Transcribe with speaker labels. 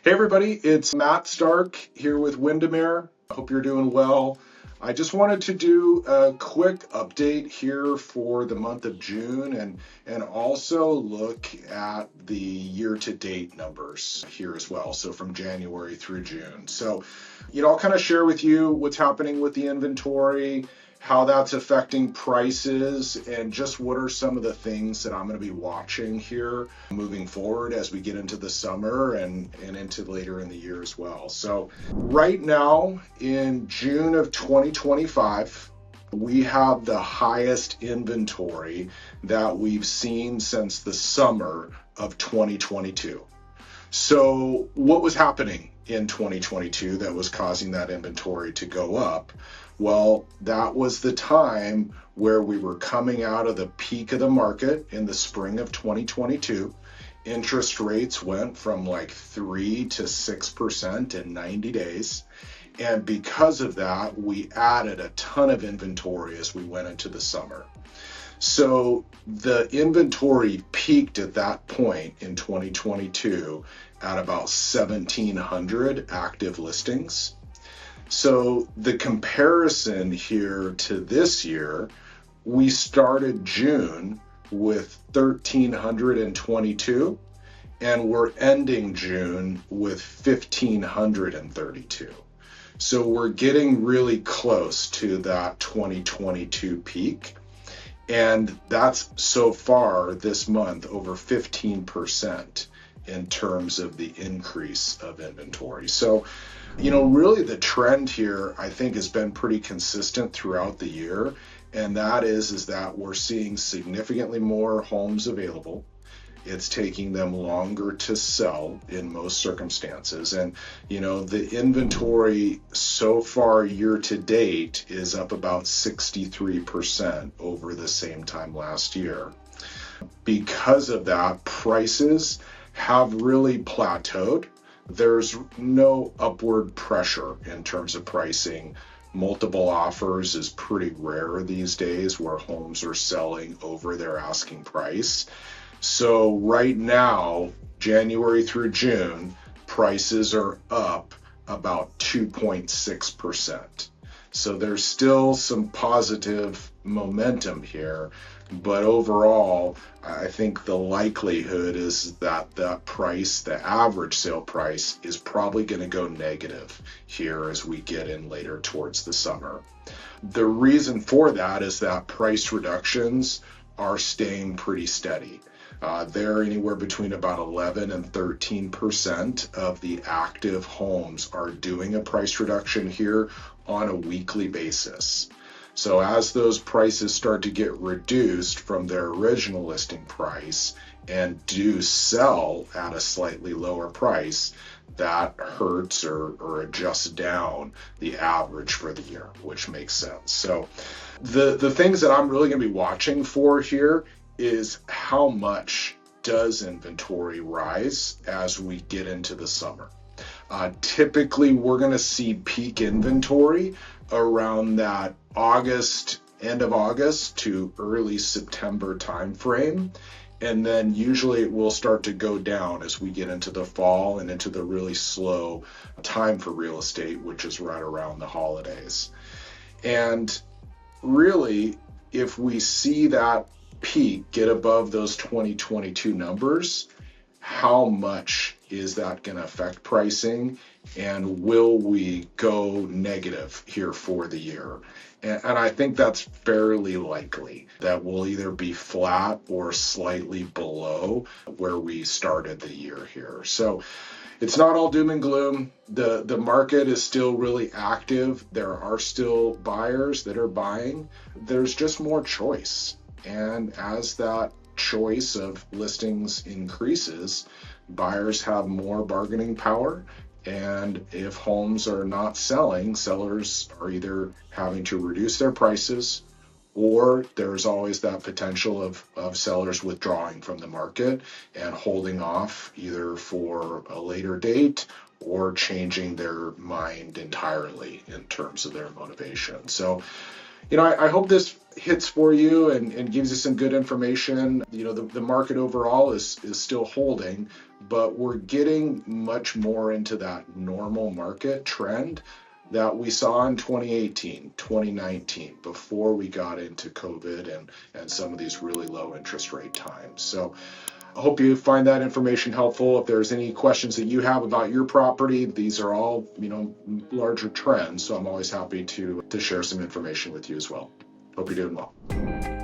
Speaker 1: Hey everybody, it's Matt Stark here with Windermere. I hope you're doing well. I just wanted to do a quick update here for the month of June and also look at the year-to-date numbers here as well, so from January through June. So, I'll kind of share with you what's happening with the inventory, how that's affecting prices, and just what are some of the things that I'm going to be watching here moving forward as we get into the summer and into later in the year as well. So right now in June of 2025, we have the highest inventory that we've seen since the summer of 2022. So what was happening in 2022 that was causing that inventory to go up? Well, that was the time where we were coming out of the peak of the market in the spring of 2022. Interest rates went from like 3 to 6% in 90 days. And because of that, we added a ton of inventory as we went into the summer. So the inventory peaked at that point in 2022 at about 1,700 active listings. So the comparison here to this year, we started June with 1,322 and we're ending June with 1,532. So we're getting really close to that 2022 peak. And that's so far this month over 15% in terms of the increase of inventory. So, really the trend here, I think, has been pretty consistent throughout the year. And that is that we're seeing significantly more homes available. It's taking them longer to sell in most circumstances. And, the inventory so far year to date is up about 63% over the same time last year. Because of that, prices have really plateaued. There's no upward pressure in terms of pricing. Multiple offers is pretty rare these days where homes are selling over their asking price. So right now, January through June, prices are up about 2.6%. So there's still some positive momentum here, but overall, I think the likelihood is that that price, the average sale price, is probably going to go negative here as we get in later towards the summer. The reason for that is that price reductions are staying pretty steady. They're anywhere between about 11 and 13% of the active homes are doing a price reduction here on a weekly basis. So as those prices start to get reduced from their original listing price and do sell at a slightly lower price, that hurts or adjusts down the average for the year, which makes sense. So the things that I'm really going to be watching for here is how much does inventory rise as we get into the summer. Typically, we're going to see peak inventory around that end of August to early September timeframe. And then usually it will start to go down as we get into the fall and into the really slow time for real estate, which is right around the holidays. And really, if we see that peak get above those 2022 numbers, how much is that going to affect pricing, and will we go negative here for the year? And I think that's fairly likely that we'll either be flat or slightly below where we started the year here. So it's not all doom and gloom. The market is still really active. There are still buyers that are buying. There's just more choice. And as that choice of listings increases, buyers have more bargaining power. And if homes are not selling, sellers are either having to reduce their prices, or there's always that potential of sellers withdrawing from the market and holding off either for a later date or changing their mind entirely in terms of their motivation. So I hope this hits for you and gives you some good information. The market overall is still holding, but we're getting much more into that normal market trend that we saw in 2018, 2019, before we got into COVID and some of these really low interest rate times. So I hope you find that information helpful. If there's any questions that you have about your property, these are all, larger trends. So I'm always happy to share some information with you as well. Hope you're doing well.